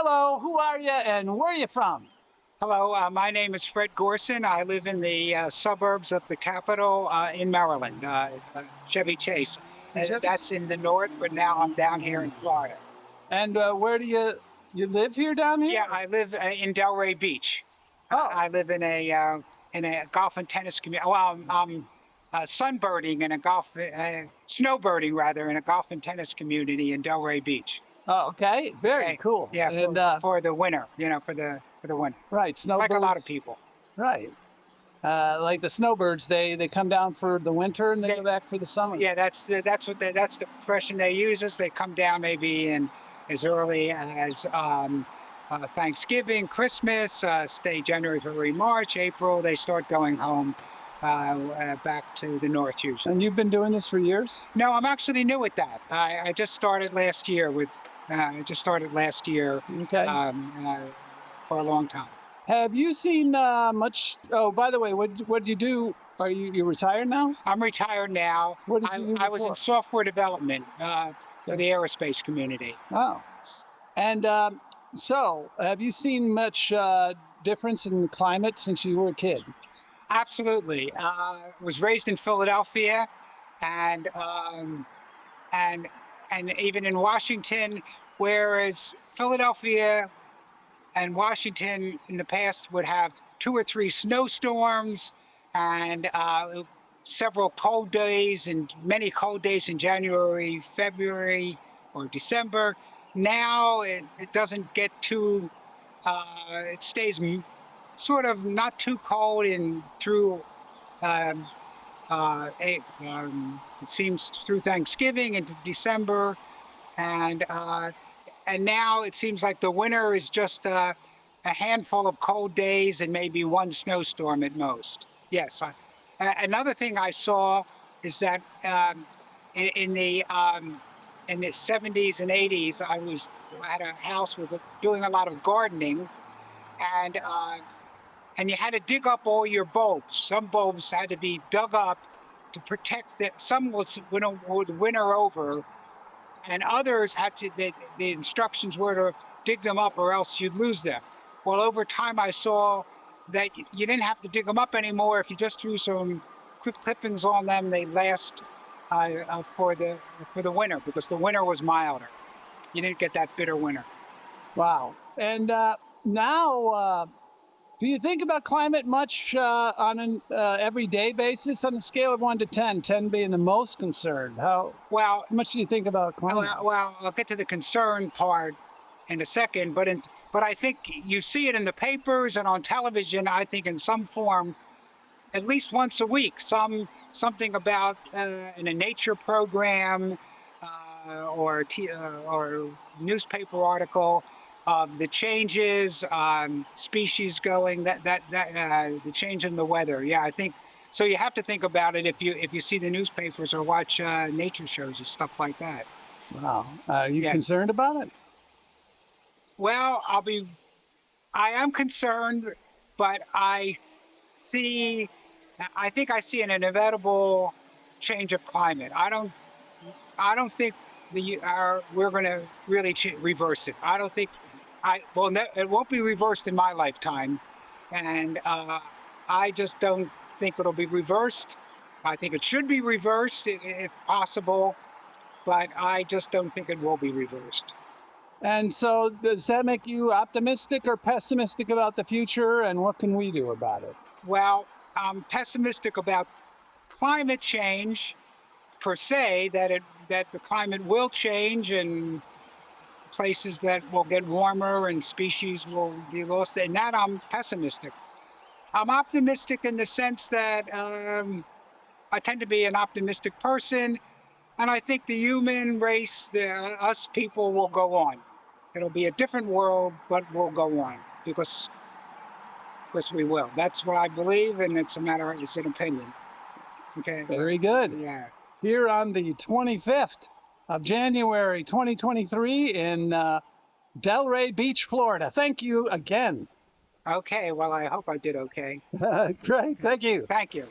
Hello, who are you and where are you from? Hello, my name is Fred Gorsen. I live in the suburbs of the capital in Maryland, Chevy Chase. That's in the north, but now I'm down here in Florida. And where do you live here down here? Yeah, I live in Delray Beach. Oh. I live in a golf and tennis community. Well, I'm sunbirding in a snowbirding rather, in a golf and tennis community in Delray Beach. Oh, okay. Very cool. Yeah, and, for the winter, for the winter. right, snowbirds. Like a lot of people. Right. Like the snowbirds, they come down for the winter and they go back for the summer. Yeah, that's the expression they use. Is they come down maybe in as early as Thanksgiving, Christmas, stay January, February, March, April. They start going home back to the north usually. And you've been doing this for years? No, I'm actually new at that. I just started last year Okay. For a long time. Have you seen much? Oh, by the way, what did you do? Are you retired now? I'm retired now. What did you do I was in before? software development for the aerospace community. Oh. And so, have you seen much difference in the climate since you were a kid? Absolutely. Was raised in Philadelphia, and even in Washington, whereas Philadelphia and Washington in the past would have 2 or 3 snowstorms and several cold days, and many cold days in January, February, or December. Now it doesn't get too, it stays sort of not too cold through, it seems through Thanksgiving into December, and now it seems like the winter is just a handful of cold days and maybe 1 snowstorm at most. Yes. Another thing I saw is that in the 70s and 80s, I had a house doing a lot of gardening, and you had to dig up all your bulbs. Some bulbs had to be dug up to protect some would winter over, and others had to. The instructions were to dig them up, or else you'd lose them. Well, over time, I saw that you didn't have to dig them up anymore. If you just threw some quick clippings on them, they last for the winter, because the winter was milder. You didn't get that bitter winter. Wow. And now, do you think about climate much on an everyday basis on a scale of 1 to 10, 10 being the most concerned? How much do you think about climate? Well, I'll get to the concern part in a second, but I think you see it in the papers and on television, I think in some form, at least once a week, something about in a nature program or newspaper article of the changes, species going, the change in the weather. Yeah, I think so. You have to think about it if you see the newspapers or watch nature shows and stuff like that. Wow. Are you concerned about it? Well, I am concerned, but I think I see an inevitable change of climate. I don't think we're going to really reverse it. I don't think it won't be reversed in my lifetime, and I just don't think it'll be reversed. I think it should be reversed if possible, but I just don't think it will be reversed. And so does that make you optimistic or pessimistic about the future, and what can we do about it? Well, I'm pessimistic about climate change per se, that the climate will change and places that will get warmer and species will be lost. And that I'm pessimistic. I'm optimistic in the sense that I tend to be an optimistic person, and I think the human race, us people, will go on. It'll be a different world, but we'll go on because we will. That's what I believe, and it's an opinion. Okay. Very good. Yeah. Here on the 25th of January 2023 in Delray Beach, Florida. Thank you again. Okay, well, I hope I did okay. Great, thank you. Thank you.